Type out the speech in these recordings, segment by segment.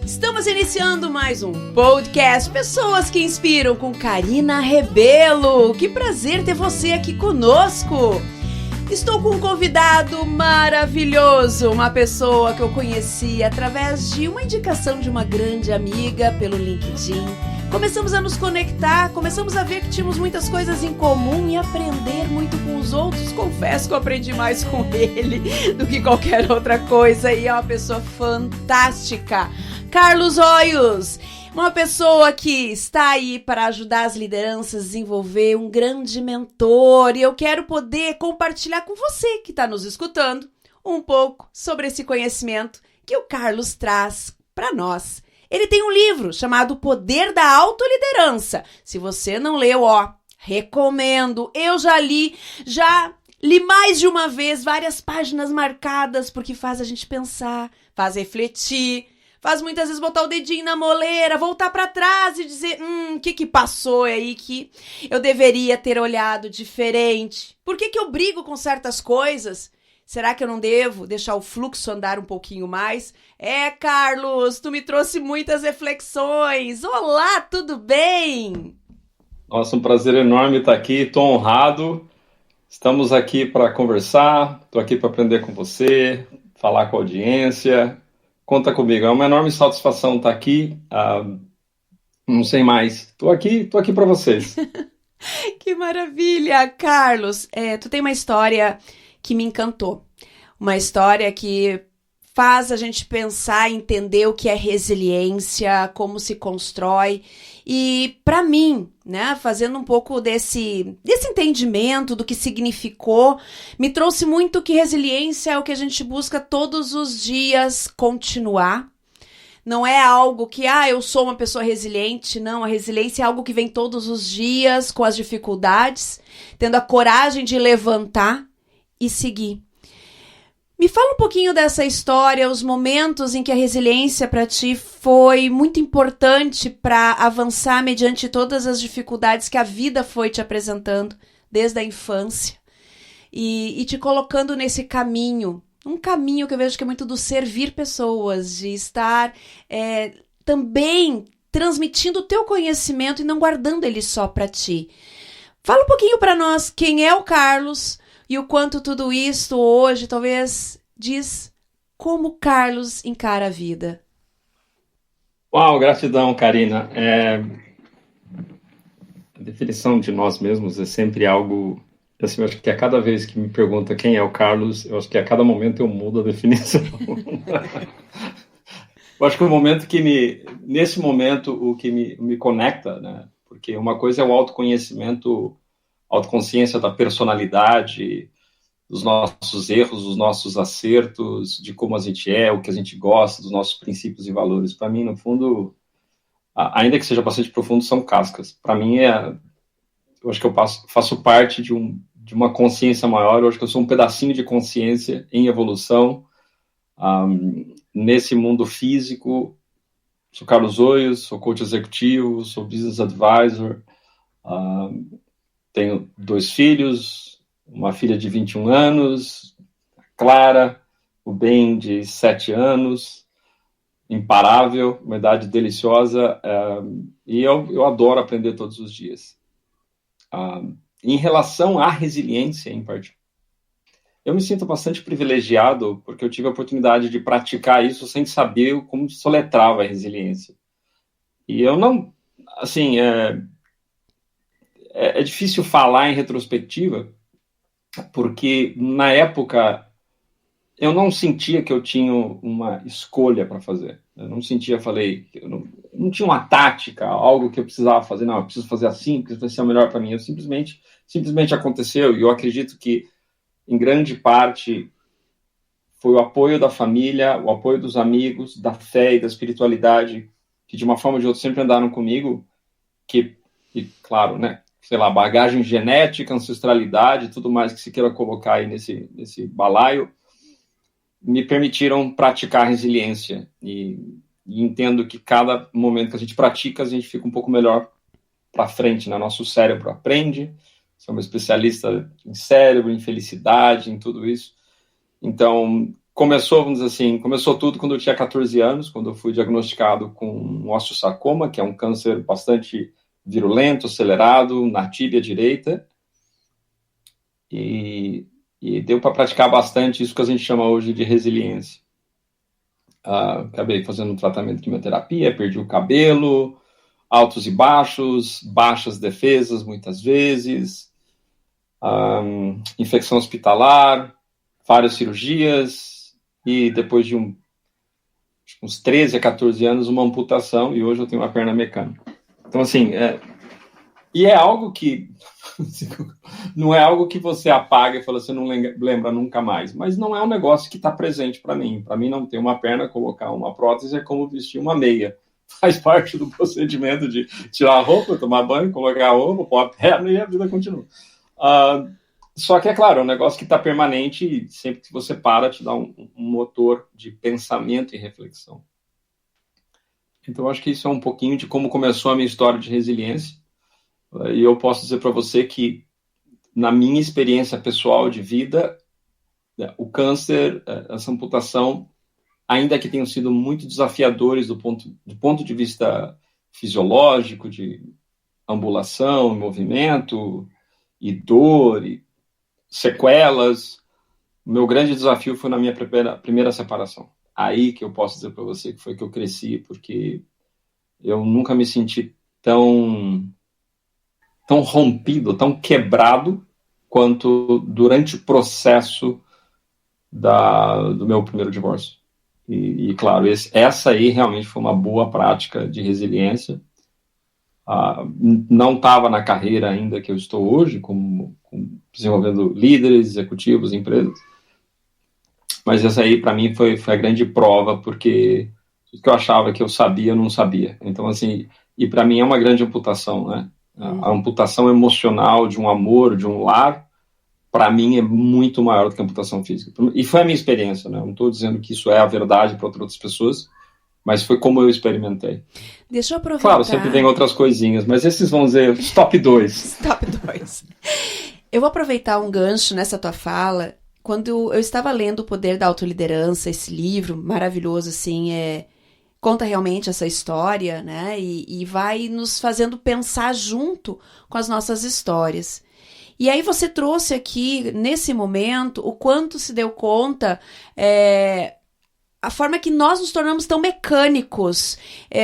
Estamos iniciando mais um podcast Pessoas que Inspiram com Karina Rebelo. Que prazer ter você aqui conosco. Estou com um convidado maravilhoso, uma pessoa que eu conheci através de uma indicação de uma grande amiga pelo LinkedIn. Começamos a nos conectar, começamos a ver que tínhamos muitas coisas em comum e aprender muito com os outros. Confesso que eu aprendi mais com ele do que qualquer outra coisa e é uma pessoa fantástica. Carlos Hoyos, uma pessoa que está aí para ajudar as lideranças a desenvolver um grande mentor, e eu quero poder compartilhar com você que está nos escutando um pouco sobre esse conhecimento que o Carlos traz para nós. Ele tem um livro chamado O Poder da Autoliderança. Se você não leu, recomendo. Eu já li mais de uma vez, várias páginas marcadas, porque faz a gente pensar, faz refletir, faz muitas vezes botar o dedinho na moleira, voltar para trás e dizer, o que passou aí que eu deveria ter olhado diferente? Por que eu brigo com certas coisas? Será que eu não devo deixar o fluxo andar um pouquinho mais? Carlos, tu me trouxe muitas reflexões. Olá, tudo bem? Nossa, um prazer enorme estar aqui, estou honrado. Estamos aqui para conversar, estou aqui para aprender com você, falar com a audiência. Conta comigo, é uma enorme satisfação estar aqui. Não sei mais, estou aqui para vocês. Que maravilha, Carlos. Tu tem uma história que me encantou. Uma história que faz a gente pensar, entender o que é resiliência, como se constrói. E para mim, né, fazendo um pouco desse entendimento do que significou, me trouxe muito que resiliência é o que a gente busca todos os dias continuar. Não é algo que, eu sou uma pessoa resiliente. Não, a resiliência é algo que vem todos os dias com as dificuldades, tendo a coragem de levantar e seguir. Me fala um pouquinho dessa história, os momentos em que a resiliência para ti foi muito importante para avançar mediante todas as dificuldades que a vida foi te apresentando desde a infância e te colocando nesse caminho, um caminho que eu vejo que é muito do servir pessoas, de estar também transmitindo o teu conhecimento e não guardando ele só para ti. Fala um pouquinho para nós quem é o Carlos e o quanto tudo isso hoje talvez diz como Carlos encara a vida. Uau, gratidão, Karina. A definição de nós mesmos é sempre algo, assim, eu acho que a cada vez que me pergunta quem é o Carlos, eu acho que a cada momento eu mudo a definição. Eu acho que nesse momento, o que me conecta, né? Porque uma coisa é o autoconhecimento, autoconsciência da personalidade, dos nossos erros, dos nossos acertos, de como a gente é, o que a gente gosta, dos nossos princípios e valores. Para mim, no fundo, ainda que seja bastante profundo, são cascas. Para mim, eu acho que eu faço parte de uma consciência maior, eu acho que eu sou um pedacinho de consciência em evolução, nesse mundo físico. Sou Carlos Hoyos, sou coach executivo, sou business advisor, tenho 2 filhos, uma filha de 21 anos, Clara, o Ben de 7 anos, imparável, uma idade deliciosa, e eu adoro aprender todos os dias. Em relação à resiliência, em parte, eu me sinto bastante privilegiado porque eu tive a oportunidade de praticar isso sem saber como soletrava a resiliência. E eu não, assim, é difícil falar em retrospectiva, porque na época eu não sentia que eu tinha uma escolha para fazer. Eu não sentia, eu não tinha uma tática, algo que eu precisava fazer. Não, eu preciso fazer assim, porque isso vai ser o melhor para mim. Eu simplesmente aconteceu, e eu acredito que, em grande parte, foi o apoio da família, o apoio dos amigos, da fé e da espiritualidade, que de uma forma ou de outra sempre andaram comigo, e claro, né, sei lá, bagagem genética, ancestralidade, tudo mais que se queira colocar aí nesse balaio, me permitiram praticar resiliência. E entendo que cada momento que a gente pratica, a gente fica um pouco melhor para frente, né? Nosso cérebro aprende. Sou uma especialista em cérebro, em felicidade, em tudo isso. Então, começou, vamos dizer assim, começou tudo quando eu tinha 14 anos, quando eu fui diagnosticado com um osteosarcoma, que é um câncer bastante virulento, acelerado, na tíbia direita, e deu para praticar bastante isso que a gente chama hoje de resiliência. Acabei fazendo um tratamento de quimioterapia, perdi o cabelo, altos e baixos, baixas defesas muitas vezes, infecção hospitalar, várias cirurgias, e depois de uns 13 a 14 anos, uma amputação, e hoje eu tenho uma perna mecânica. Então, assim, e é algo que não é algo que você apaga e fala, você não lembra nunca mais, mas não é um negócio que está presente para mim. Para mim, não ter uma perna, colocar uma prótese é como vestir uma meia. Faz parte do procedimento de tirar a roupa, tomar banho, colocar a roupa, pôr a perna e a vida continua. Só que, é claro, é um negócio que está permanente e sempre que você para, te dá um motor de pensamento e reflexão. Então, acho que isso é um pouquinho de como começou a minha história de resiliência. E eu posso dizer para você que, na minha experiência pessoal de vida, o câncer, essa amputação, ainda que tenham sido muito desafiadores do ponto de vista fisiológico, de ambulação, movimento, e dor, e sequelas, o meu grande desafio foi na minha primeira separação. Aí que eu posso dizer para você que foi que eu cresci, porque eu nunca me senti tão rompido, tão quebrado, quanto durante o processo do meu primeiro divórcio. E claro, essa aí realmente foi uma boa prática de resiliência. Não estava na carreira ainda que eu estou hoje, desenvolvendo líderes, executivos, empresas, mas essa aí para mim foi a grande prova, porque o que eu achava que eu sabia, eu não sabia. Então, assim, e para mim é uma grande amputação, né? A amputação emocional de um amor, de um lar, para mim é muito maior do que a amputação física. E foi a minha experiência, né? Eu não estou dizendo que isso é a verdade para outras pessoas, mas foi como eu experimentei. Deixa eu aproveitar. Claro, sempre tem outras coisinhas, mas esses vão dizer os top 2. Top 2. Eu vou aproveitar um gancho nessa tua fala. Quando eu estava lendo O Poder da Autoliderança, esse livro maravilhoso, assim, conta realmente essa história, né? E vai nos fazendo pensar junto com as nossas histórias. E aí você trouxe aqui, nesse momento, o quanto se deu conta, a forma que nós nos tornamos tão mecânicos,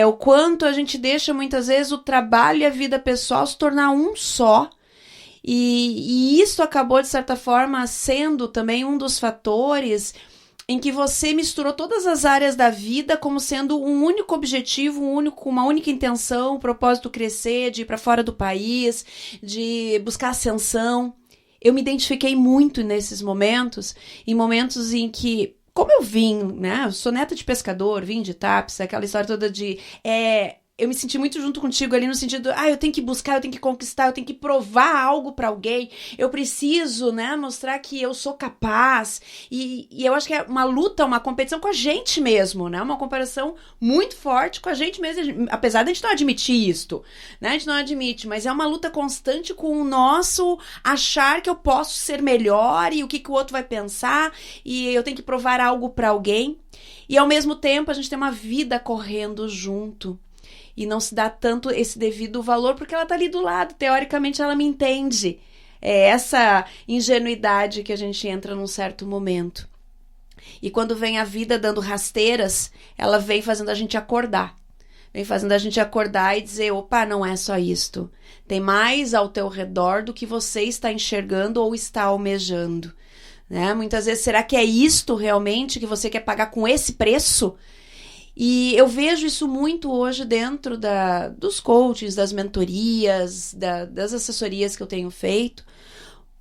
o quanto a gente deixa muitas vezes o trabalho e a vida pessoal se tornar um só. E isso acabou, de certa forma, sendo também um dos fatores em que você misturou todas as áreas da vida como sendo um único objetivo, uma única intenção, um propósito crescer, de ir para fora do país, de buscar ascensão. Eu me identifiquei muito nesses momentos, em momentos em que, como eu vim, né, eu sou neta de pescador, vim de TAPS, aquela história toda de... eu me senti muito junto contigo ali no sentido, eu tenho que buscar, eu tenho que conquistar, eu tenho que provar algo pra alguém, eu preciso, né, mostrar que eu sou capaz, e eu acho que é uma luta, uma competição com a gente mesmo, né, uma comparação muito forte com a gente mesmo, apesar de a gente não admitir isto, né, a gente não admite, mas é uma luta constante com o nosso achar que eu posso ser melhor, e o que o outro vai pensar, e eu tenho que provar algo pra alguém, e ao mesmo tempo a gente tem uma vida correndo junto, e não se dá tanto esse devido valor, porque ela tá ali do lado, teoricamente ela me entende. É essa ingenuidade que a gente entra num certo momento. E quando vem a vida dando rasteiras, ela vem fazendo a gente acordar. Vem fazendo a gente acordar e dizer, opa, não é só isto. Tem mais ao teu redor do que você está enxergando ou está almejando. Né? Muitas vezes, será que é isto realmente que você quer pagar com esse preço? E eu vejo isso muito hoje dentro dos coachings, das mentorias, das assessorias que eu tenho feito.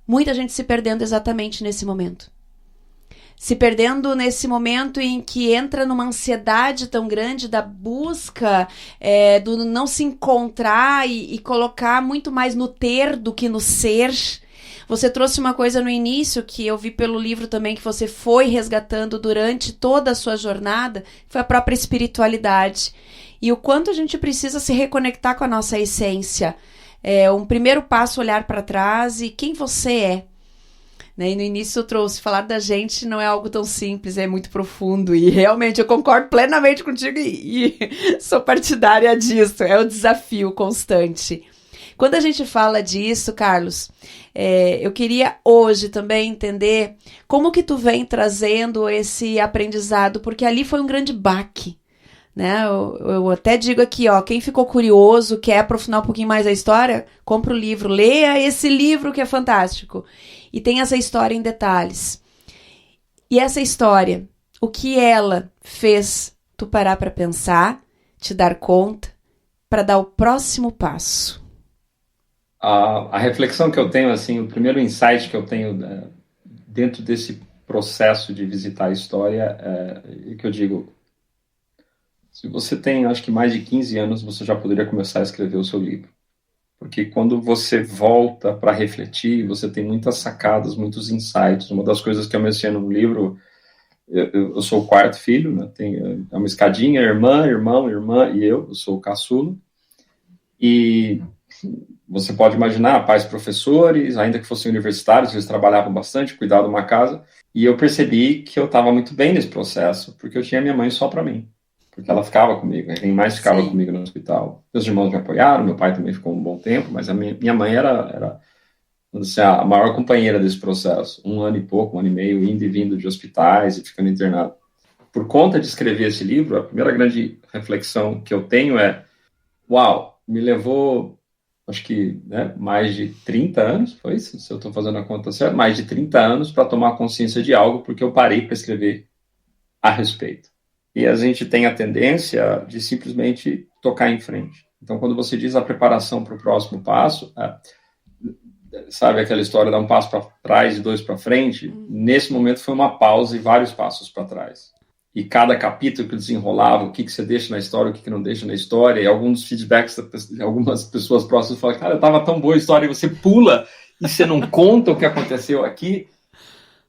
Muita gente se perdendo exatamente nesse momento. Se perdendo nesse momento em que entra numa ansiedade tão grande da busca, do não se encontrar e colocar muito mais no ter do que no ser. Você trouxe uma coisa no início, que eu vi pelo livro também, que você foi resgatando durante toda a sua jornada, foi a própria espiritualidade. E o quanto a gente precisa se reconectar com a nossa essência. Um primeiro passo, olhar para trás e quem você é. né? E no início eu trouxe, falar da gente não é algo tão simples, é muito profundo. E realmente eu concordo plenamente contigo e sou partidária disso. É o desafio constante. Quando a gente fala disso, Carlos, eu queria hoje também entender como que tu vem trazendo esse aprendizado, porque ali foi um grande baque, né? Eu até digo aqui, ó, quem ficou curioso, quer aprofundar um pouquinho mais a história, compra o livro, leia esse livro que é fantástico. E tem essa história em detalhes. E essa história, o que ela fez tu parar para pensar, te dar conta, para dar o próximo passo? A reflexão que eu tenho, assim, o primeiro insight que eu tenho dentro desse processo de visitar a história é que eu digo, se você tem, acho que mais de 15 anos, você já poderia começar a escrever o seu livro. Porque quando você volta para refletir, você tem muitas sacadas, muitos insights. Uma das coisas que eu menciono no livro, eu sou o quarto filho, né? Tem uma escadinha, irmã, irmão, irmã e eu sou o caçula. E você pode imaginar, pais professores, ainda que fossem universitários, eles trabalhavam bastante, cuidavam de uma casa, e eu percebi que eu estava muito bem nesse processo, porque eu tinha minha mãe só para mim, porque ela ficava comigo, quem mais ficava comigo no hospital. Meus irmãos me apoiaram, meu pai também ficou um bom tempo, mas a minha mãe era assim, a maior companheira desse processo, 1 ano e pouco, 1 ano e meio, indo e vindo de hospitais e ficando internado. Por conta de escrever esse livro, a primeira grande reflexão que eu tenho é, uau, me levou, acho que mais de 30 anos, foi isso? Se eu estou fazendo a conta certa, mais de 30 anos para tomar consciência de algo, porque eu parei para escrever a respeito. E a gente tem a tendência de simplesmente tocar em frente. Então, quando você diz a preparação para o próximo passo, sabe aquela história, dar um passo para trás e 2 para frente? Nesse momento foi uma pausa e vários passos para trás. E cada capítulo que desenrolava, o que você deixa na história, o que não deixa na história, e alguns feedbacks de algumas pessoas próximas falam, cara, estava tão boa a história, e você pula e você não conta o que aconteceu aqui.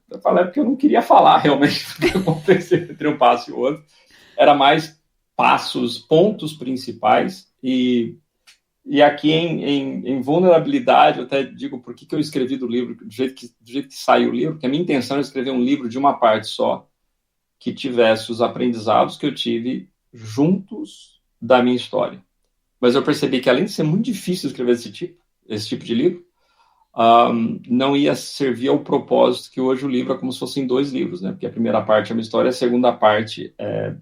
Eu falei, porque eu não queria falar realmente o que aconteceu entre um passo e o outro. Era mais passos, pontos principais, e aqui em vulnerabilidade, eu até digo por que eu escrevi do livro, do jeito que saiu o livro, porque a minha intenção é escrever um livro de uma parte só, que tivesse os aprendizados que eu tive juntos da minha história. Mas eu percebi que, além de ser muito difícil escrever esse tipo de livro, não ia servir ao propósito que hoje o livro é como se fossem 2 livros, né? Porque a primeira parte é uma história, a segunda parte é,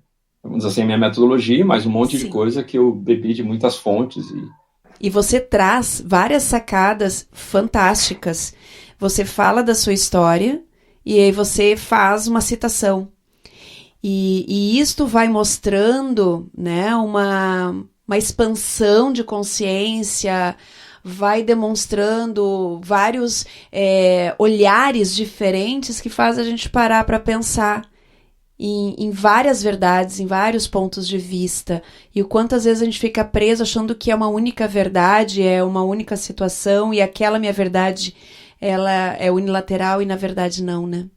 vamos dizer assim, a minha metodologia, mais um monte de coisa que eu bebi de muitas fontes. E você traz várias sacadas fantásticas. Você fala da sua história e aí você faz uma citação. E isto vai mostrando, né, uma expansão de consciência, vai demonstrando vários olhares diferentes que faz a gente parar para pensar em várias verdades, em vários pontos de vista. E o quanto às vezes a gente fica preso achando que é uma única verdade, é uma única situação, e aquela minha verdade, ela é unilateral e na verdade não, né?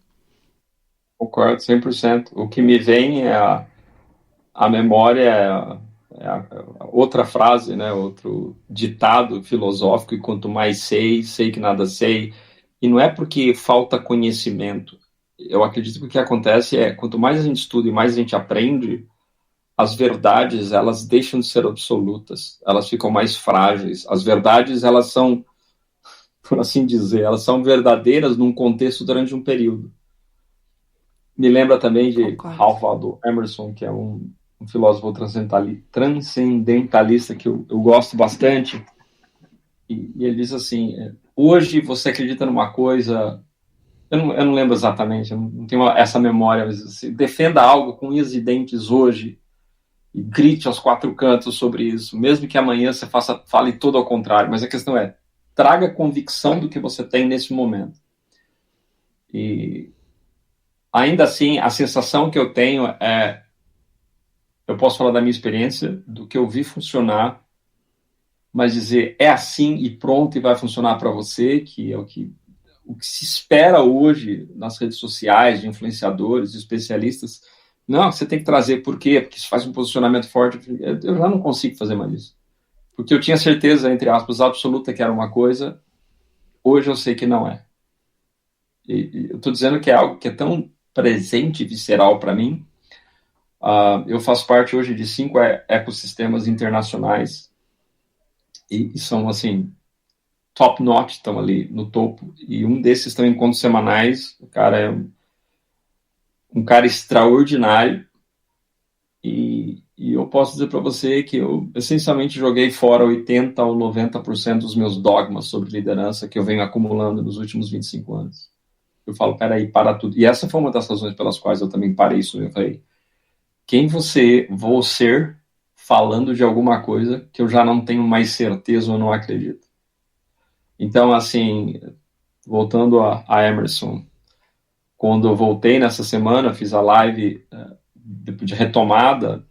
Concordo 100%. O que me vem é a memória, outra frase, né? Outro ditado filosófico, e quanto mais sei que nada sei. E não é porque falta conhecimento. Eu acredito que o que acontece é, quanto mais a gente estuda e mais a gente aprende, as verdades, elas deixam de ser absolutas. Elas ficam mais frágeis. As verdades, elas são, por assim dizer, elas são verdadeiras num contexto durante um período. Me lembra também de Ralph Waldo Emerson, que é um filósofo transcendentalista que eu gosto bastante. E ele diz assim, hoje você acredita numa coisa, eu não lembro exatamente, eu não tenho essa memória, mas assim, defenda algo com unhas e dentes hoje e grite aos 4 cantos sobre isso, mesmo que amanhã você fale tudo ao contrário, mas a questão é, traga convicção do que você tem nesse momento. E ainda assim, a sensação que eu tenho é, eu posso falar da minha experiência, do que eu vi funcionar, mas dizer é assim e pronto e vai funcionar para você, que é o que se espera hoje nas redes sociais, de influenciadores, de especialistas. Não, você tem que trazer por quê? Porque isso faz um posicionamento forte. Eu já não consigo fazer mais isso. Porque eu tinha certeza, entre aspas, absoluta que era uma coisa, hoje eu sei que não é. E eu estou dizendo que é algo que é tão presente e visceral para mim. Eu faço parte hoje de 5 ecossistemas internacionais e são, assim, top notch, estão ali no topo. E um desses estão em encontros semanais. O cara é um cara extraordinário. E eu posso dizer para você que eu essencialmente joguei fora 80% ou 90% dos meus dogmas sobre liderança que eu venho acumulando nos últimos 25 anos. Eu falo, peraí, para tudo. E essa foi uma das razões pelas quais eu também parei isso. Eu falei, quem você vou ser falando de alguma coisa que eu já não tenho mais certeza ou não acredito? Então, assim, voltando a Emerson, quando eu voltei nessa semana, fiz a live de retomada,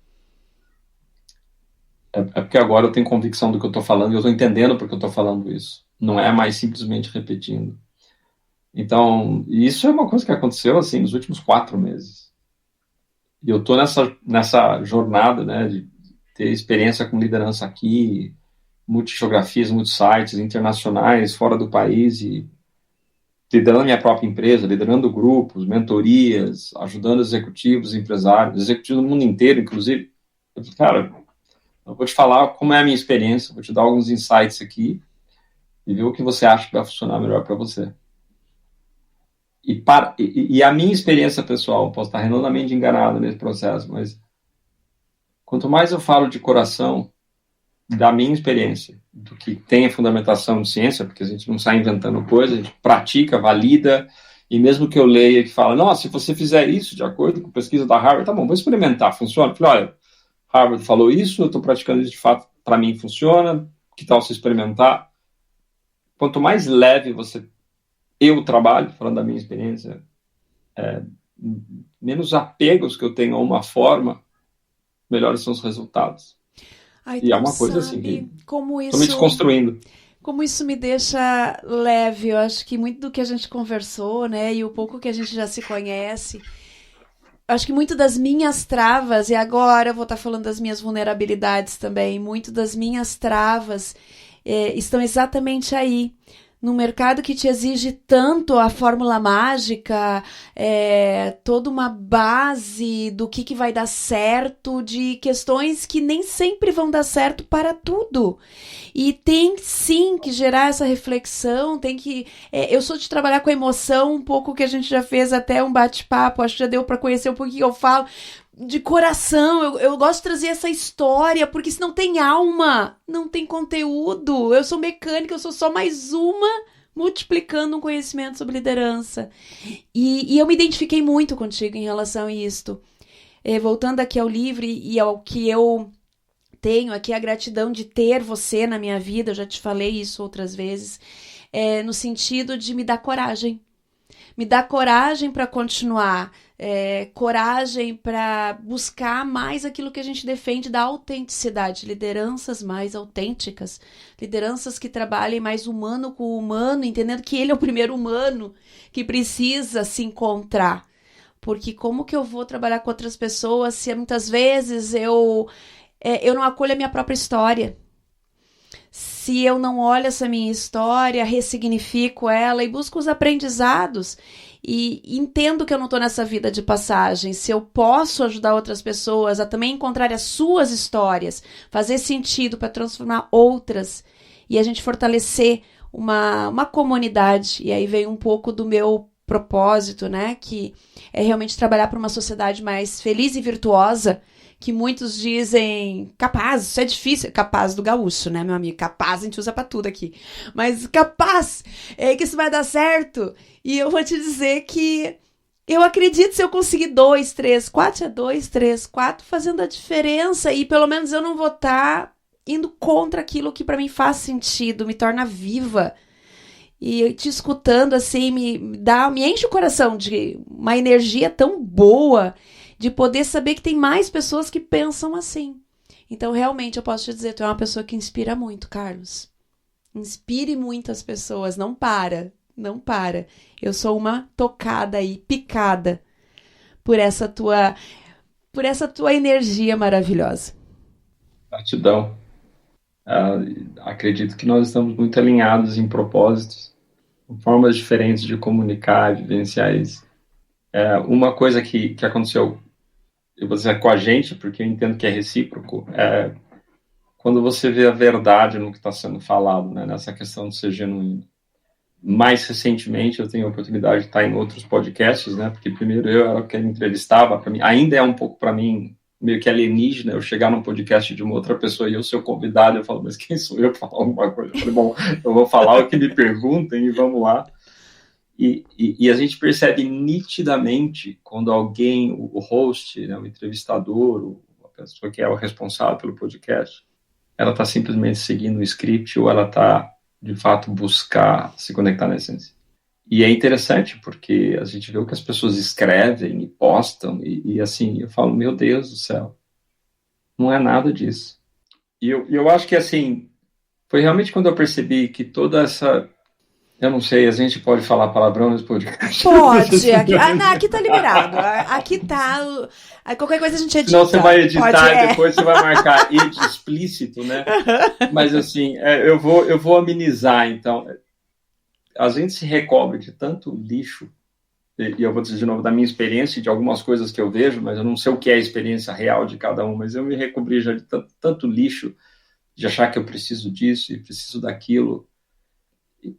é porque agora eu tenho convicção do que eu estou falando e eu estou entendendo porque eu estou falando isso. Não é mais simplesmente repetindo. Então, isso é uma coisa que aconteceu assim nos últimos 4 meses. E eu estou nessa jornada, né, de ter experiência com liderança aqui, muitas geografias, muitos sites internacionais, fora do país, e liderando minha própria empresa, liderando grupos, mentorias, ajudando executivos, empresários, executivos do mundo inteiro, inclusive. Cara, eu vou te falar como é a minha experiência, vou te dar alguns insights aqui e ver o que você acha que vai funcionar melhor para você. E a minha experiência pessoal, posso estar redondamente enganado nesse processo, mas quanto mais eu falo de coração, da minha experiência, do que tem a fundamentação de ciência, porque a gente não sai inventando coisa, a gente pratica, valida, e mesmo que eu leia que fala, nossa, se você fizer isso de acordo com a pesquisa da Harvard, tá bom, vou experimentar, funciona? Eu falei, olha, Harvard falou isso, eu estou praticando isso de fato, para mim funciona, que tal se experimentar? Quanto mais leve eu trabalho, falando da minha experiência, menos apegos que eu tenho a uma forma, melhores são os resultados. Ai, E é uma coisa assim, estou me desconstruindo. Como isso me deixa leve. Eu acho que muito do que a gente conversou, né, e o pouco que a gente já se conhece, acho que muito das minhas travas, e agora eu vou estar falando das minhas vulnerabilidades também, muito das minhas travas estão exatamente aí. Num mercado que te exige tanto a fórmula mágica, toda uma base do que vai dar certo, de questões que nem sempre vão dar certo para tudo. E tem sim que gerar essa reflexão, tem que... eu sou de trabalhar com emoção, um pouco que a gente já fez até um bate-papo, acho que já deu para conhecer um pouquinho que eu falo. De coração, eu gosto de trazer essa história, porque se não tem alma, não tem conteúdo. Eu sou mecânica, eu sou só mais uma multiplicando um conhecimento sobre liderança. E eu me identifiquei muito contigo em relação a isto. Voltando aqui ao livro e ao que eu tenho aqui, a gratidão de ter você na minha vida, eu já te falei isso outras vezes, no sentido de me dar coragem. Me dá coragem para continuar, coragem para buscar mais aquilo que a gente defende da autenticidade, lideranças mais autênticas, lideranças que trabalhem mais humano com o humano, entendendo que ele é o primeiro humano que precisa se encontrar. Porque como que eu vou trabalhar com outras pessoas se muitas vezes eu não acolho a minha própria história? Se eu não olho essa minha história, ressignifico ela e busco os aprendizados e entendo que eu não estou nessa vida de passagem, se eu posso ajudar outras pessoas a também encontrar as suas histórias, fazer sentido para transformar outras e a gente fortalecer uma comunidade, e aí vem um pouco do meu propósito, né, que é realmente trabalhar para uma sociedade mais feliz e virtuosa, que muitos dizem capaz, isso é difícil, capaz do gaúcho, né, meu amigo? Capaz a gente usa pra tudo aqui. Mas capaz que isso vai dar certo. E eu vou te dizer que eu acredito se eu conseguir 2, 3, 4, 2, 3, 4, fazendo a diferença. E pelo menos eu não vou estar indo contra aquilo que pra mim faz sentido, me torna viva. E te escutando assim, me enche o coração de uma energia tão boa, de poder saber que tem mais pessoas que pensam assim. Então, realmente, eu posso te dizer, tu é uma pessoa que inspira muito, Carlos. Inspire muitas pessoas, não para. Eu sou uma tocada aí, picada por essa tua energia maravilhosa. Gratidão. Acredito que nós estamos muito alinhados em propósitos. formas diferentes de comunicar, de vivenciar isso. Uma coisa que aconteceu, eu vou dizer com a gente, porque eu entendo que é recíproco, quando você vê a verdade no que está sendo falado, né, nessa questão de ser genuíno. Mais recentemente, eu tenho a oportunidade de estar em outros podcasts, né, porque primeiro eu era quem entrevistava, para mim, ainda é um pouco para mim meio que alienígena eu chegar num podcast de uma outra pessoa e eu ser o convidado, eu falo, mas quem sou eu para falar alguma coisa? Eu falei, bom, eu vou falar o que me perguntem e vamos lá. E a gente percebe nitidamente quando alguém, o host, né, o entrevistador, a pessoa que é o responsável pelo podcast, ela está simplesmente seguindo o script ou ela está, de fato, buscar se conectar na essência. E é interessante porque a gente vê o que as pessoas escrevem e postam e assim, eu falo, meu Deus do céu, não é nada disso. E eu acho que, assim, foi realmente quando eu percebi que toda essa... Eu não sei, a gente pode falar palavrão nesse podcast? Pode, aqui tá liberado. Aqui tá. Qualquer coisa a gente edita. Senão você vai editar e depois você vai marcar edit explícito, né? Mas assim, eu vou amenizar, então. A gente se recobre de tanto lixo, e eu vou dizer de novo da minha experiência e de algumas coisas que eu vejo, mas eu não sei o que é a experiência real de cada um, mas eu me recobri já de tanto lixo, de achar que eu preciso disso e preciso daquilo.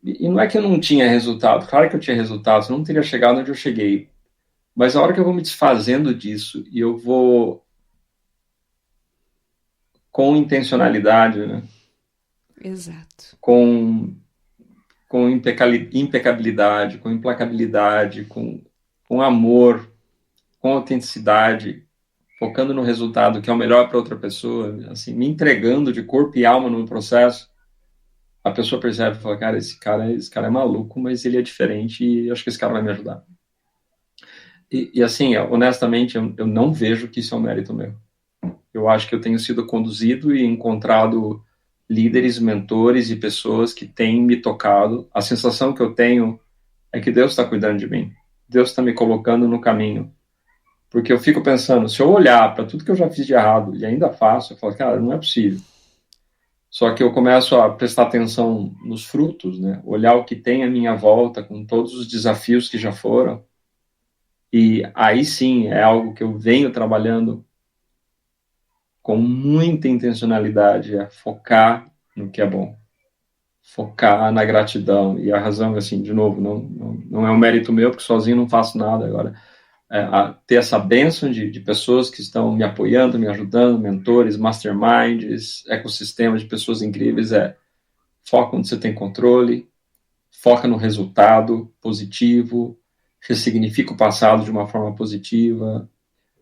E não é que eu não tinha resultado, claro que eu tinha resultado, senão não teria chegado onde eu cheguei. Mas a hora que eu vou me desfazendo disso e eu vou com intencionalidade, né? Exato. Com impecabilidade, com implacabilidade, com amor, com autenticidade, focando no resultado que é o melhor para outra pessoa, assim, me entregando de corpo e alma no processo. A pessoa percebe e fala, cara, esse cara é maluco, mas ele é diferente e acho que esse cara vai me ajudar. E assim, honestamente, eu não vejo que isso é um mérito meu. Eu acho que eu tenho sido conduzido e encontrado líderes, mentores e pessoas que têm me tocado. A sensação que eu tenho é que Deus está cuidando de mim. Deus está me colocando no caminho. Porque eu fico pensando, se eu olhar para tudo que eu já fiz de errado e ainda faço, eu falo, cara, não é possível. Só que eu começo a prestar atenção nos frutos, né? Olhar o que tem à minha volta, com todos os desafios que já foram. E aí sim, é algo que eu venho trabalhando com muita intencionalidade, é focar no que é bom. Focar na gratidão. E a razão, assim, de novo, não é um mérito meu, porque sozinho não faço nada. Agora, ter essa bênção de pessoas que estão me apoiando, me ajudando, mentores, masterminds, ecossistemas de pessoas incríveis, foca onde você tem controle, foca no resultado positivo, ressignifica o passado de uma forma positiva,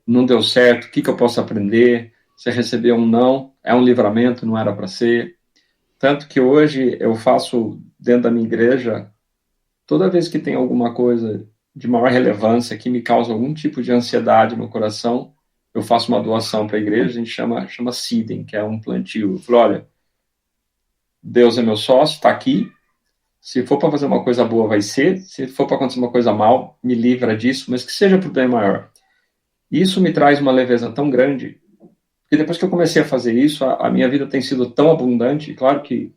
não deu certo, o que eu posso aprender? Você recebeu um não, é um livramento, não era para ser. Tanto que hoje eu faço, dentro da minha igreja, toda vez que tem alguma coisa de maior relevância que me causa algum tipo de ansiedade no coração, eu faço uma doação para a igreja, a gente chama seeding, que é um plantio. Eu falo, olha, Deus é meu sócio, está aqui, se for para fazer uma coisa boa, vai ser, se for para acontecer uma coisa mal, me livra disso, mas que seja para o bem maior. Isso me traz uma leveza tão grande, que depois que eu comecei a fazer isso, a minha vida tem sido tão abundante, claro que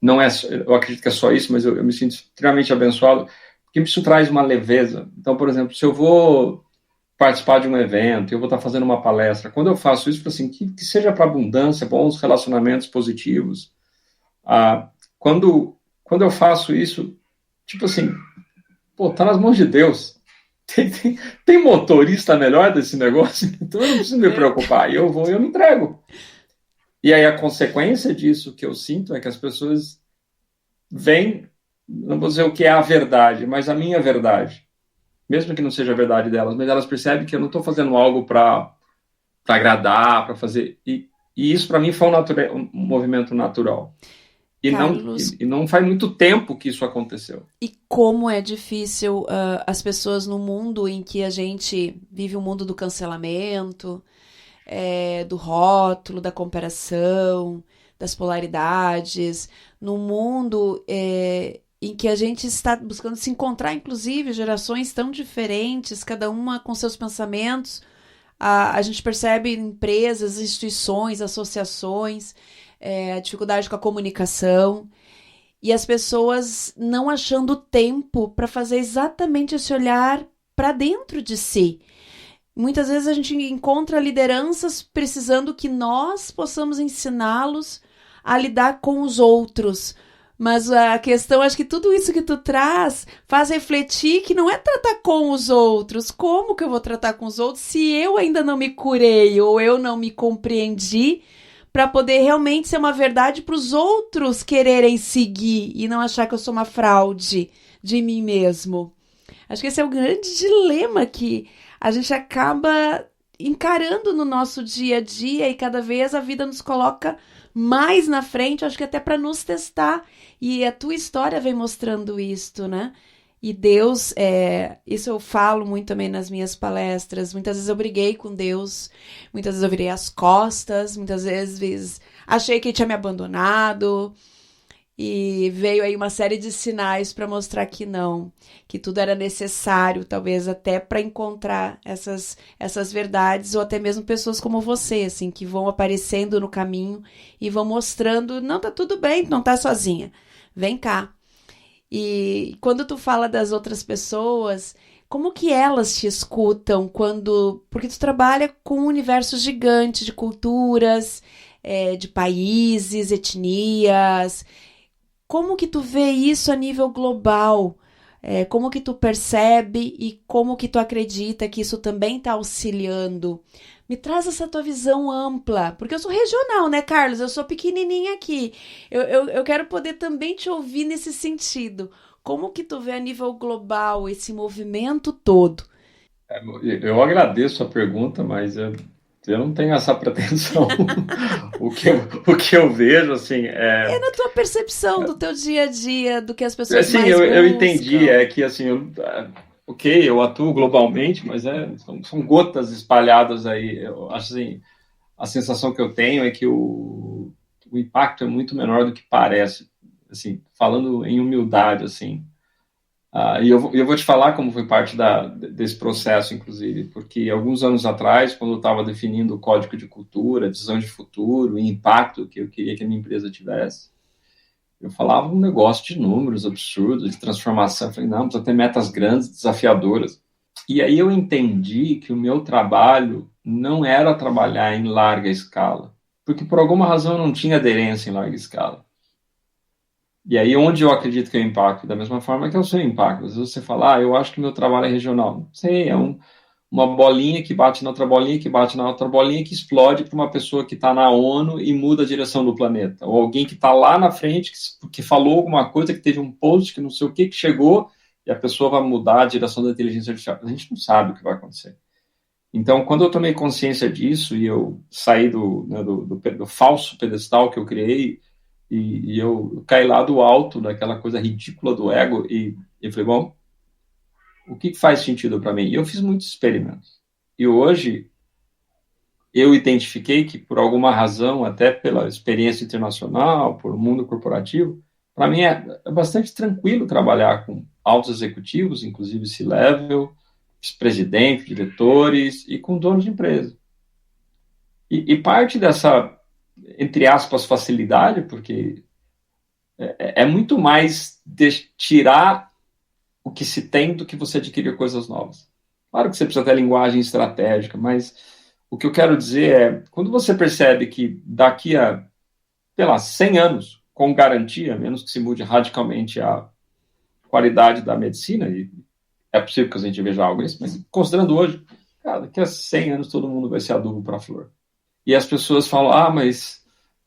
não é, eu acredito que é só isso, mas eu me sinto extremamente abençoado, porque isso traz uma leveza. Então, por exemplo, se eu vou participar de um evento, eu vou estar fazendo uma palestra, quando eu faço isso, assim, que seja para abundância, bons relacionamentos positivos. Quando eu faço isso, tipo assim, pô, tá nas mãos de Deus. Tem motorista melhor desse negócio, então eu não preciso me preocupar. Eu vou e eu me entrego. E aí a consequência disso que eu sinto é que as pessoas veem, não vou dizer o que é a verdade, mas a minha verdade. Mesmo que não seja a verdade delas, mas elas percebem que eu não estou fazendo algo para agradar, para fazer. E isso para mim foi um movimento natural. E não faz muito tempo que isso aconteceu. E como é difícil as pessoas no mundo em que a gente vive o mundo do cancelamento, do rótulo, da comparação, das polaridades, no mundo em que a gente está buscando se encontrar, inclusive, gerações tão diferentes, cada uma com seus pensamentos. A gente percebe empresas, instituições, associações, a dificuldade com a comunicação. e as pessoas não achando tempo para fazer exatamente esse olhar para dentro de si. Muitas vezes a gente encontra lideranças precisando que nós possamos ensiná-los a lidar com os outros. Mas a questão, acho que tudo isso que tu traz faz refletir que não é tratar com os outros. Como que eu vou tratar com os outros se eu ainda não me curei ou eu não me compreendi para poder realmente ser uma verdade para os outros quererem seguir e não achar que eu sou uma fraude de mim mesmo? Acho que esse é o grande dilema que a gente acaba encarando no nosso dia a dia, e cada vez a vida nos coloca mais na frente, acho que até para nos testar. E a tua história vem mostrando isto, né? E Deus, isso eu falo muito também nas minhas palestras, muitas vezes eu briguei com Deus, muitas vezes eu virei as costas, muitas vezes achei que ele tinha me abandonado, e veio aí uma série de sinais para mostrar que não, que tudo era necessário, talvez até para encontrar essas verdades, ou até mesmo pessoas como você, assim, que vão aparecendo no caminho e vão mostrando, não, tá tudo bem, não tá sozinha, vem cá. E quando tu fala das outras pessoas, como que elas te escutam porque tu trabalha com um universo gigante de culturas, de países, etnias. Como que tu vê isso a nível global? Como que tu percebe e como que tu acredita que isso também está auxiliando? Me traz essa tua visão ampla, porque eu sou regional, né, Carlos? Eu sou pequenininha aqui. Eu quero poder também te ouvir nesse sentido. Como que tu vê a nível global esse movimento todo? Eu agradeço a pergunta, mas eu não tenho essa pretensão. O que eu vejo, assim... É na tua percepção do teu dia a dia, do que as pessoas mais buscam. Eu entendi, que assim... eu atuo globalmente, mas são gotas espalhadas aí. Eu acho assim, a sensação que eu tenho é que o impacto é muito menor do que parece, assim, falando em humildade, assim. E eu vou te falar como foi parte desse processo, inclusive, porque alguns anos atrás, quando eu estava definindo o código de cultura, visão de futuro e impacto que eu queria que a minha empresa tivesse, eu falava um negócio de números absurdos, de transformação. Eu falei, não, precisa ter metas grandes, desafiadoras. E aí eu entendi que o meu trabalho não era trabalhar em larga escala, porque por alguma razão eu não tinha aderência em larga escala. E aí onde eu acredito que é o impacto? Da mesma forma que é o seu impacto. Às vezes você fala, eu acho que meu trabalho é regional. Não sei, uma bolinha que bate na outra bolinha, que bate na outra bolinha, que explode para uma pessoa que está na ONU e muda a direção do planeta. Ou alguém que está lá na frente, que falou alguma coisa, que teve um post, que não sei o que chegou, e a pessoa vai mudar a direção da inteligência artificial. A gente não sabe o que vai acontecer. Então, quando eu tomei consciência disso, e eu saí do falso pedestal que eu criei, e eu caí lá do alto, daquela coisa ridícula do ego, e falei, bom, o que faz sentido para mim? E eu fiz muitos experimentos. E hoje, eu identifiquei que, por alguma razão, até pela experiência internacional, por mundo corporativo, para mim é bastante tranquilo trabalhar com altos executivos, inclusive C-level, vice-presidente, diretores, e com donos de empresa. E parte dessa, entre aspas, facilidade, porque é muito mais de tirar o que se tem do que você adquirir coisas novas. Claro que você precisa ter linguagem estratégica, mas o que eu quero dizer é, quando você percebe que daqui a, 100 anos, com garantia, menos que se mude radicalmente a qualidade da medicina, e é possível que a gente veja algo isso, mas considerando hoje, daqui a 100 anos todo mundo vai ser adubo para a flor. E as pessoas falam, mas,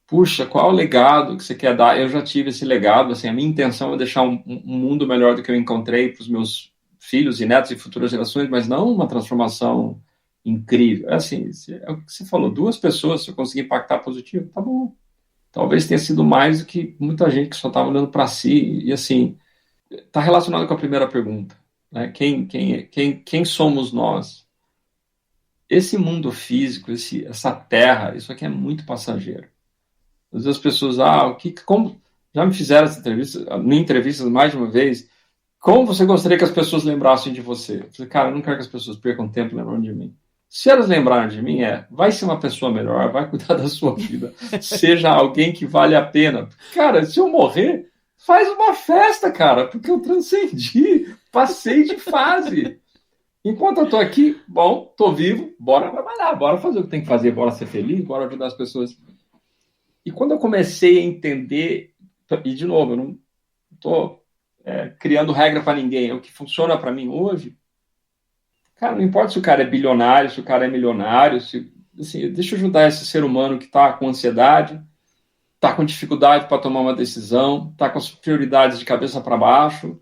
puxa, qual é o legado que você quer dar? Eu já tive esse legado, assim, a minha intenção é deixar um mundo melhor do que eu encontrei para os meus filhos e netos e futuras gerações, mas não uma transformação incrível. Assim, é o que você falou, 2 pessoas, se eu conseguir impactar positivo, tá bom. Talvez tenha sido mais do que muita gente que só estava olhando para si. E, assim, está relacionado com a primeira pergunta, né? Quem somos nós? Esse mundo físico, essa terra, isso aqui é muito passageiro. Às vezes as pessoas, como já me fizeram essa entrevista, em entrevistas mais de uma vez, como você gostaria que as pessoas lembrassem de você? Eu falei, cara, eu não quero que as pessoas percam tempo lembrando de mim. Se elas lembrarem de mim, vai ser uma pessoa melhor, vai cuidar da sua vida, seja alguém que vale a pena. Cara, se eu morrer, faz uma festa, cara, porque eu transcendi, passei de fase. Enquanto eu tô aqui, bom, tô vivo, bora trabalhar, bora fazer o que tem que fazer, bora ser feliz, bora ajudar as pessoas. E quando eu comecei a entender, e de novo, eu não tô criando regra para ninguém, é o que funciona para mim hoje, cara, não importa se o cara é bilionário, se o cara é milionário, assim, deixa eu ajudar esse ser humano que está com ansiedade, está com dificuldade para tomar uma decisão, está com as prioridades de cabeça para baixo.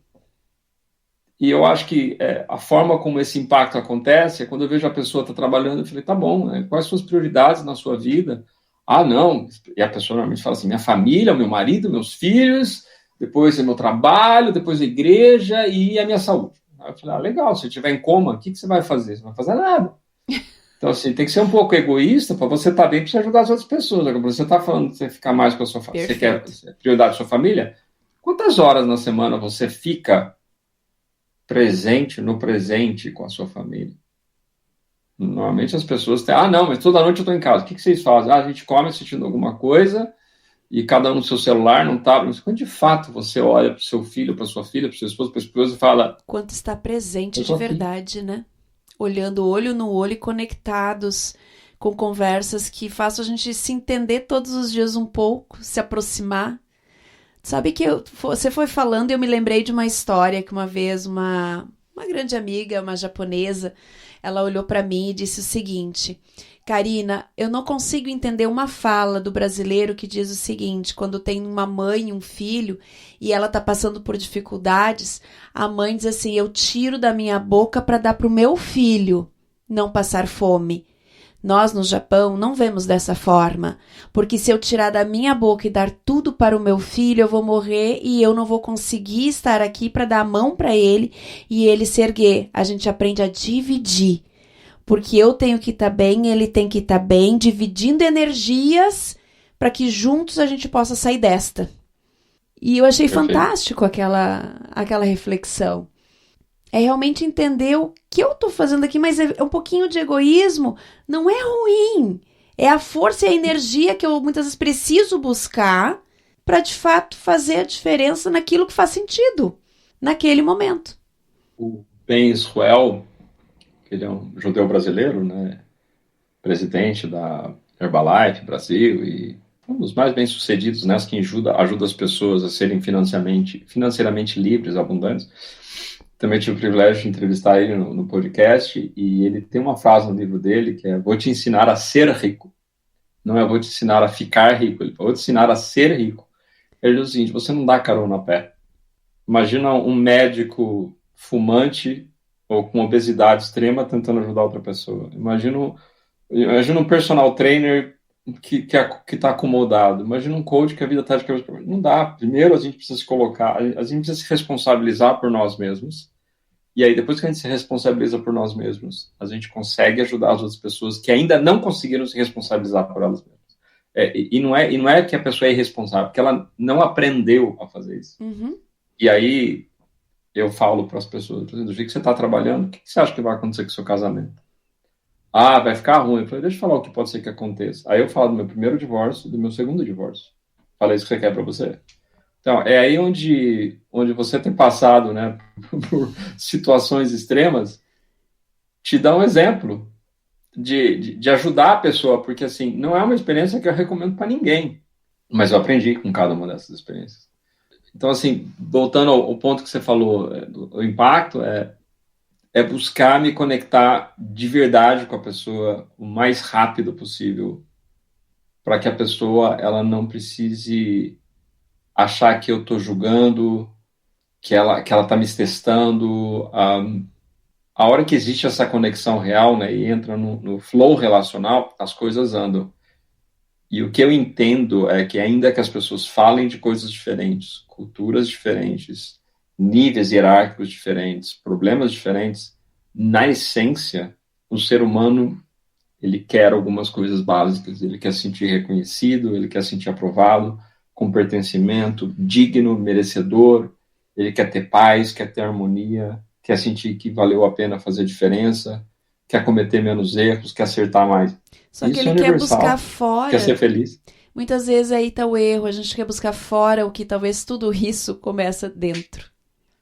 E eu acho que a forma como esse impacto acontece é quando eu vejo a pessoa está trabalhando, eu falei, tá bom, né? Quais são as prioridades na sua vida? Ah, não. E a pessoa normalmente fala assim, minha família, o meu marido, meus filhos, depois é meu trabalho, depois a igreja e a minha saúde. Aí eu falei, legal, se eu estiver em coma, o que você vai fazer? Você não vai fazer nada. Então, assim, tem que ser um pouco egoísta para você estar bem, para você ajudar as outras pessoas. Agora, você está falando que você ficar mais com a sua família, você quer prioridade da sua família? Quantas horas na semana você fica presente no presente com a sua família? Normalmente as pessoas têm, não, mas toda noite eu estou em casa. O que vocês fazem? A gente come assistindo alguma coisa e cada um no seu celular, não tá. Mas quando de fato você olha para o seu filho, para sua filha, para o seu esposo, para a esposa e fala... Quanto está presente de verdade, né? Olhando olho no olho e conectados com conversas que façam a gente se entender todos os dias um pouco, se aproximar. Sabe que você foi falando e eu me lembrei de uma história que uma vez uma grande amiga, uma japonesa, ela olhou para mim e disse o seguinte: Karina, eu não consigo entender uma fala do brasileiro que diz o seguinte, quando tem uma mãe e um filho e ela tá passando por dificuldades, a mãe diz assim, eu tiro da minha boca para dar pro meu filho não passar fome. Nós, no Japão, não vemos dessa forma, porque se eu tirar da minha boca e dar tudo para o meu filho, eu vou morrer e eu não vou conseguir estar aqui para dar a mão para ele e ele se erguer. A gente aprende a dividir, porque eu tenho que estar bem, ele tem que estar bem, dividindo energias para que juntos a gente possa sair desta. E eu achei fantástico aquela reflexão. É realmente entender o que eu estou fazendo aqui, mas é um pouquinho de egoísmo. Não é ruim. É a força e a energia que eu muitas vezes preciso buscar para, de fato, fazer a diferença naquilo que faz sentido, naquele momento. O Ben Israel, ele é um judeu brasileiro, né? Presidente da Herbalife Brasil e um dos mais bem-sucedidos, né? Que ajuda as pessoas a serem financeiramente livres, abundantes. Também tive o privilégio de entrevistar ele no podcast e ele tem uma frase no livro dele que é: vou te ensinar a ser rico. Não é vou te ensinar a ficar rico, ele vou te ensinar a ser rico. Ele diz o seguinte: você não dá carona a pé. Imagina um médico fumante ou com obesidade extrema tentando ajudar outra pessoa. Imagina um personal trainer que está acomodado. Imagina um coach que a vida está de cabeça para baixo. Não dá. Primeiro a gente precisa se colocar, a gente precisa se responsabilizar por nós mesmos. E aí, depois que a gente se responsabiliza por nós mesmos, a gente consegue ajudar as outras pessoas que ainda não conseguiram se responsabilizar por elas mesmas. E não é que a pessoa é irresponsável, porque ela não aprendeu a fazer isso. Uhum. E aí, eu falo para as pessoas, por exemplo, do jeito que você está trabalhando, o que você acha que vai acontecer com o seu casamento? Vai ficar ruim. Eu falei, deixa eu falar o que pode ser que aconteça. Aí eu falo do meu primeiro divórcio e do meu segundo divórcio. Falei isso que você quer para você. Então, é aí onde você tem passado, né, por situações extremas, te dá um exemplo de ajudar a pessoa, porque, assim, não é uma experiência que eu recomendo para ninguém, mas eu aprendi com cada uma dessas experiências. Então, assim, voltando ao ponto que você falou, do impacto, é buscar me conectar de verdade com a pessoa o mais rápido possível, para que a pessoa ela não precise achar que eu estou julgando, que ela está me testando. A hora que existe essa conexão real, né, e entra no flow relacional, as coisas andam. E o que eu entendo é que ainda que as pessoas falem de coisas diferentes, culturas diferentes, níveis hierárquicos diferentes, problemas diferentes, na essência, o ser humano, ele quer algumas coisas básicas. Ele quer se sentir reconhecido, ele quer se sentir aprovado, com pertencimento, digno, merecedor. Ele quer ter paz, quer ter harmonia, quer sentir que valeu a pena fazer diferença, quer cometer menos erros, quer acertar mais. Só que ele quer buscar fora. Quer ser feliz. Muitas vezes aí tá o erro, a gente quer buscar fora o que talvez tudo isso começa dentro.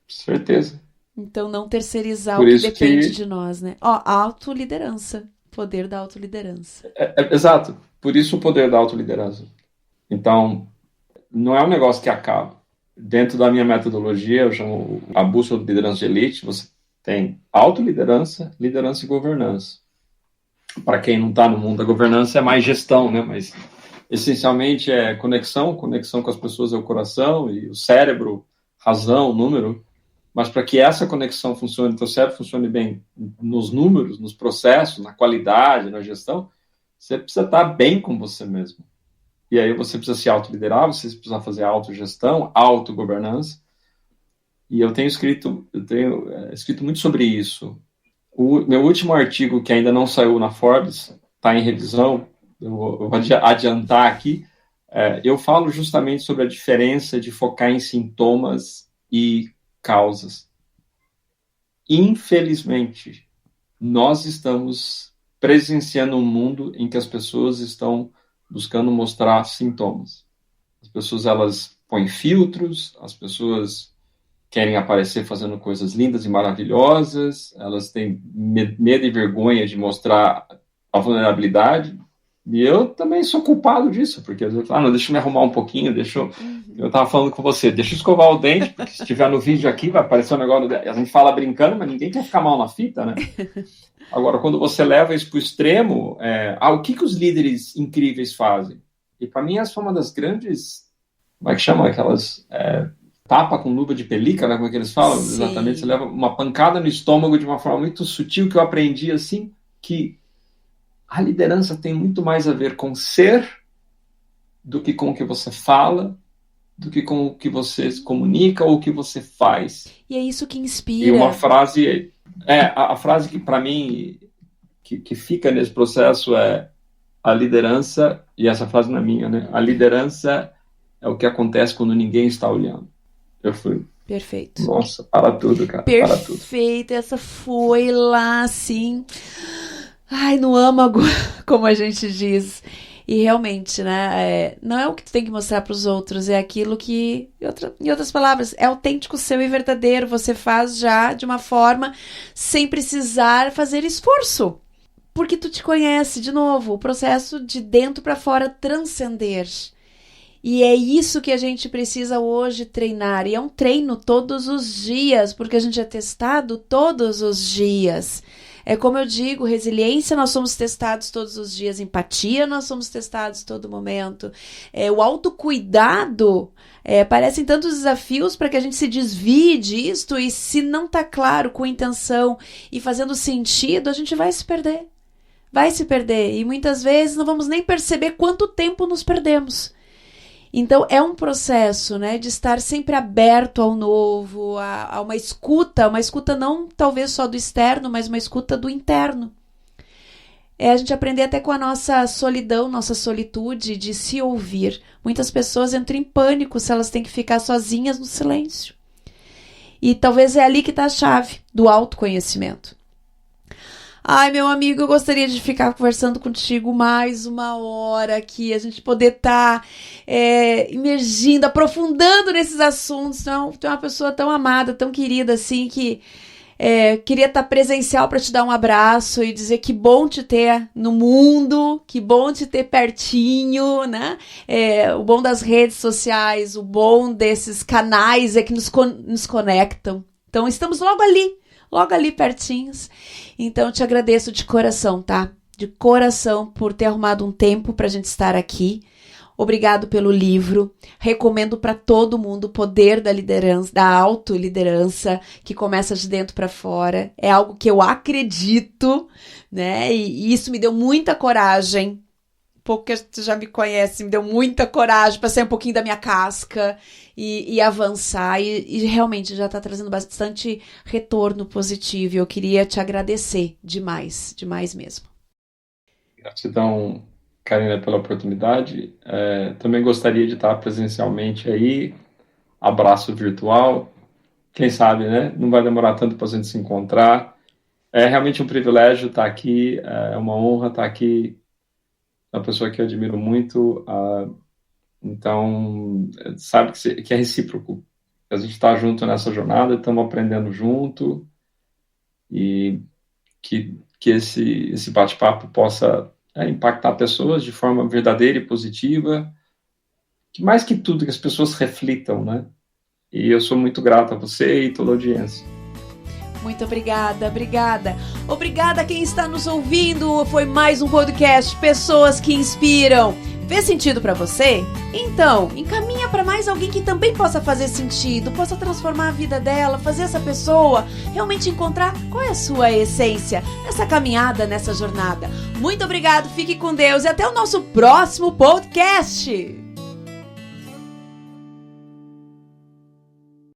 Certeza. Então, não terceirizar Por o que isso depende que... de nós, né? Ó, autoliderança. Poder da autoliderança. Exato. Por isso o poder da autoliderança. Então, não é um negócio que acaba. Dentro da minha metodologia, eu chamo a bússola de liderança de elite, você tem autoliderança, liderança e governança. Para quem não está no mundo da governança, é mais gestão, né? Mas, essencialmente, é conexão com as pessoas é o coração e o cérebro, razão, número. Mas para que essa conexão funcione, teu cérebro funcione bem nos números, nos processos, na qualidade, na gestão, você precisa estar bem com você mesmo. E aí você precisa se autoliderar, você precisa fazer autogestão, autogovernança. E eu tenho escrito muito sobre isso. O meu último artigo, que ainda não saiu na Forbes, está em revisão, eu vou adiantar aqui, eu falo justamente sobre a diferença de focar em sintomas e causas. Infelizmente, nós estamos presenciando um mundo em que as pessoas estão buscando mostrar sintomas. As pessoas, elas põem filtros, as pessoas querem aparecer fazendo coisas lindas e maravilhosas, elas têm medo e vergonha de mostrar a vulnerabilidade, e eu também sou culpado disso, porque às vezes eu falo, não, deixa eu me arrumar um pouquinho, eu estava falando com você, deixa eu escovar o dente, porque se estiver no vídeo aqui, vai aparecer um negócio, a gente fala brincando, mas ninguém quer ficar mal na fita, né? Agora, quando você leva isso para o extremo, o que os líderes incríveis fazem? E para mim, essa foi uma das grandes, como é que chama? Aquelas tapa com luva de pelica, né? Como é que eles falam? Sim. Exatamente, você leva uma pancada no estômago de uma forma muito sutil, que eu aprendi assim, que a liderança tem muito mais a ver com ser do que com o que você fala, do que com o que você comunica ou o que você faz. E é isso que inspira. E uma frase, a frase que para mim, que fica nesse processo é a liderança, e essa frase não é minha, né? A liderança é o que acontece quando ninguém está olhando. Eu fui... Perfeito. Nossa, para tudo, cara. Perfeito. Essa foi lá, assim... Ai, no âmago, como a gente diz. E realmente, né? Não é o que tu tem que mostrar para os outros, é aquilo que, em outras palavras, é autêntico, seu e verdadeiro. Você faz já de uma forma sem precisar fazer esforço. Porque tu te conhece, de novo, o processo de dentro para fora transcender. E é isso que a gente precisa hoje treinar. E é um treino todos os dias, porque a gente é testado todos os dias. É como eu digo, resiliência, nós somos testados todos os dias. Empatia, nós somos testados todo momento. O autocuidado, parecem tantos desafios para que a gente se desvie disto. E se não está claro, com intenção e fazendo sentido, a gente vai se perder. Vai se perder. E muitas vezes não vamos nem perceber quanto tempo nos perdemos. Então, é um processo, né, de estar sempre aberto ao novo, a uma escuta não talvez só do externo, mas uma escuta do interno. A gente aprender até com a nossa solidão, nossa solitude, de se ouvir. Muitas pessoas entram em pânico se elas têm que ficar sozinhas no silêncio. E talvez é ali que está a chave do autoconhecimento. Ai, meu amigo, eu gostaria de ficar conversando contigo mais uma hora aqui, a gente poder estar imergindo, aprofundando nesses assuntos. Tu é uma pessoa tão amada, tão querida assim, que queria estar presencial para te dar um abraço e dizer que bom te ter no mundo, que bom te ter pertinho, né? O bom das redes sociais, o bom desses canais que nos conectam. Então, estamos logo ali pertinhos. Então, eu te agradeço de coração, tá? De coração por ter arrumado um tempo pra gente estar aqui. Obrigado pelo livro. Recomendo para todo mundo o poder da liderança, da autoliderança, que começa de dentro para fora. É algo que eu acredito, né? E isso me deu muita coragem. Pouco que tu já me conhece, me deu muita coragem para sair um pouquinho da minha casca e avançar. E realmente já está trazendo bastante retorno positivo. Eu queria te agradecer demais mesmo. Gratidão, Karina, pela oportunidade. Também gostaria de estar presencialmente aí. Abraço virtual. Quem sabe, né? Não vai demorar tanto para a gente se encontrar. É realmente um privilégio estar aqui. É uma honra estar aqui. Uma pessoa que eu admiro muito. Então, sabe que é recíproco. A gente está junto nessa jornada, estamos aprendendo junto, e que esse bate-papo possa impactar pessoas de forma verdadeira e positiva, que mais que tudo, que as pessoas reflitam, né? E eu sou muito grato a você e toda a audiência. Muito obrigada. Obrigada a quem está nos ouvindo. Foi mais um podcast Pessoas que Inspiram. Fez sentido para você? Então, encaminha para mais alguém que também possa fazer sentido, possa transformar a vida dela, fazer essa pessoa realmente encontrar qual é a sua essência nessa caminhada, nessa jornada. Muito obrigado, fique com Deus e até o nosso próximo podcast.